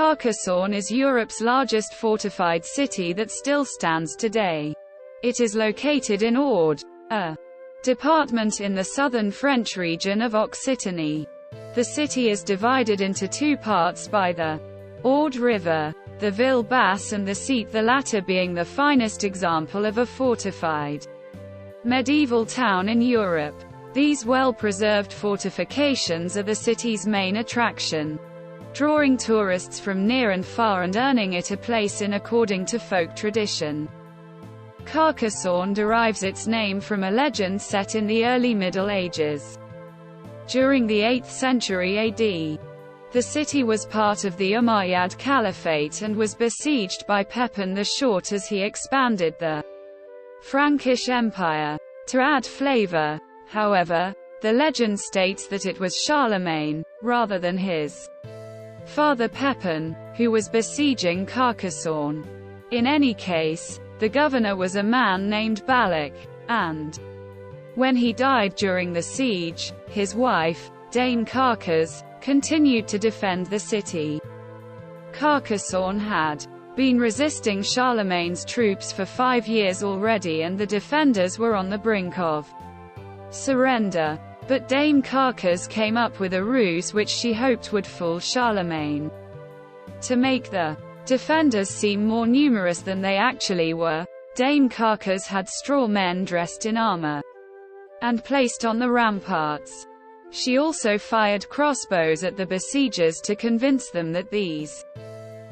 Carcassonne is Europe's largest fortified city that still stands today. It is located in Aude, a department in the southern French region of Occitanie. The city is divided into two parts by the Aude River, the Ville Basse and the Seat, the latter being the finest example of a fortified medieval town in Europe. These well-preserved fortifications are the city's main attraction, drawing tourists from near and far and earning it a place in according to folk tradition. Carcassonne derives its name from a legend set in the early Middle Ages. During the 8th century AD, the city was part of the Umayyad Caliphate and was besieged by Pepin the Short as he expanded the Frankish Empire. To add flavor, however, the legend states that it was Charlemagne, rather than his father Pepin, who was besieging Carcassonne. In any case, the governor was a man named Balak, and when he died during the siege, his wife, Dame Carcasse, continued to defend the city. Carcassonne had been resisting Charlemagne's troops for 5 years already, and the defenders were on the brink of surrender. But Dame Carcasse came up with a ruse which she hoped would fool Charlemagne. To make the defenders seem more numerous than they actually were, Dame Carcasse had straw men dressed in armor and placed on the ramparts. She also fired crossbows at the besiegers to convince them that these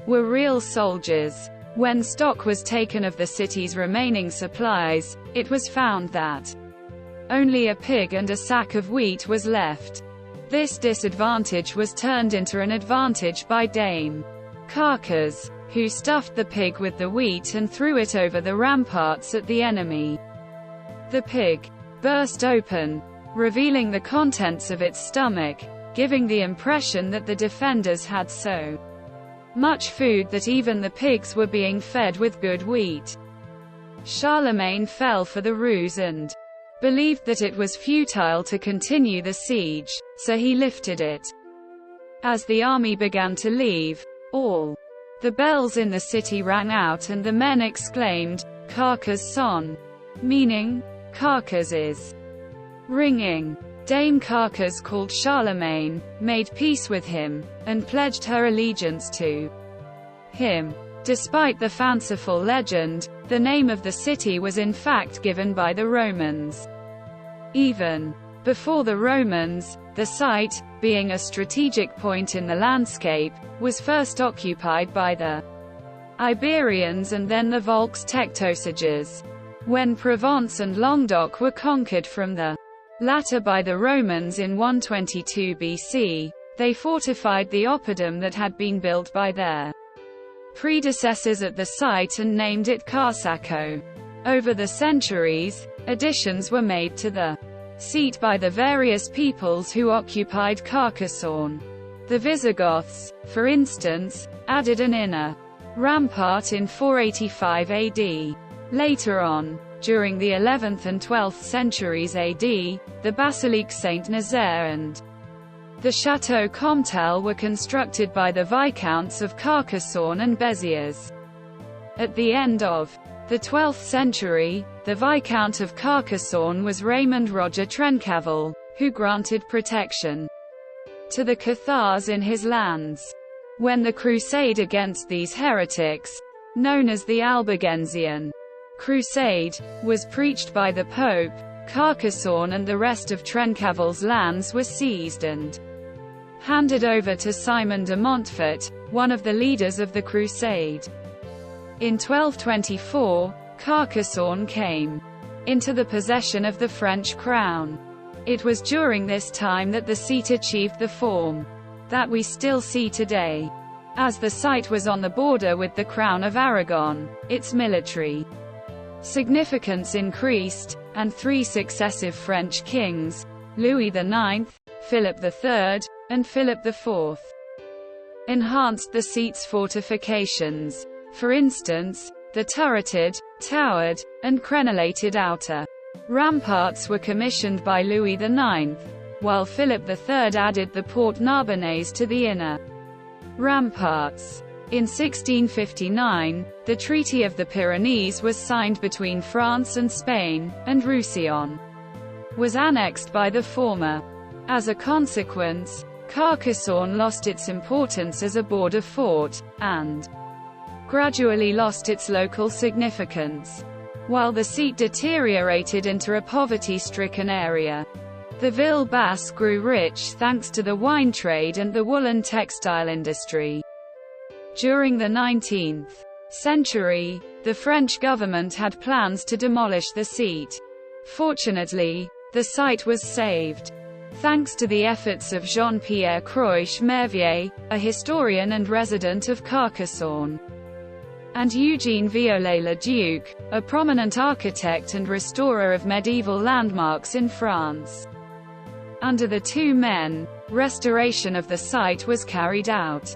were real soldiers. When stock was taken of the city's remaining supplies, it was found that only a pig and a sack of wheat was left. This disadvantage was turned into an advantage by Dame Carcasse, who stuffed the pig with the wheat and threw it over the ramparts at the enemy. The pig burst open, revealing the contents of its stomach, giving the impression that the defenders had so much food that even the pigs were being fed with good wheat. Charlemagne fell for the ruse and believed that it was futile to continue the siege, so he lifted it. As the army began to leave, all the bells in the city rang out and the men exclaimed, "Carcassonne," meaning, Carcasse is ringing. Dame Carcasse called Charlemagne, made peace with him, and pledged her allegiance to him. Despite the fanciful legend, the name of the city was in fact given by the Romans. Even before the Romans, the site, being a strategic point in the landscape, was first occupied by the Iberians and then the Volks Tectosages. When Provence and Languedoc were conquered from the latter by the Romans in 122 BC, they fortified the oppidum that had been built by their predecessors at the site and named it Carcassonne. Over the centuries, additions were made to the seat by the various peoples who occupied Carcassonne. The Visigoths, for instance, added an inner rampart in 485 AD. Later on, during the 11th and 12th centuries AD, the Basilique Saint-Nazaire and the Château Comtel were constructed by the Viscounts of Carcassonne and Béziers. At the end of the 12th century, the Viscount of Carcassonne was Raymond Roger Trencavel, who granted protection to the Cathars in his lands. When the crusade against these heretics, known as the Albigensian Crusade, was preached by the Pope, Carcassonne and the rest of Trencavel's lands were seized and handed over to Simon de Montfort, one of the leaders of the crusade. In 1224, Carcassonne came into the possession of the French crown. It was during this time that the seat achieved the form that we still see today. As the site was on the border with the Crown of Aragon, its military significance increased, and 3 successive French kings, Louis IX, Philip III, and Philip IV, enhanced the seat's fortifications. For instance, the turreted, towered, and crenellated outer ramparts were commissioned by Louis IX, while Philip III added the Porte Narbonnaise to the inner Ramparts. In 1659, the Treaty of the Pyrenees was signed between France and Spain, and Roussillon was annexed by the former. As a consequence, Carcassonne lost its importance as a border fort, and gradually lost its local significance. While the seat deteriorated into a poverty-stricken area, the ville basse grew rich thanks to the wine trade and the woolen textile industry. During the 19th century, the French government had plans to demolish the seat. Fortunately, the site was saved, thanks to the efforts of Jean-Pierre Cruche-Mervier, a historian and resident of Carcassonne, and Eugene Viollet-le-Duc, a prominent architect and restorer of medieval landmarks in France. Under the two men, restoration of the site was carried out.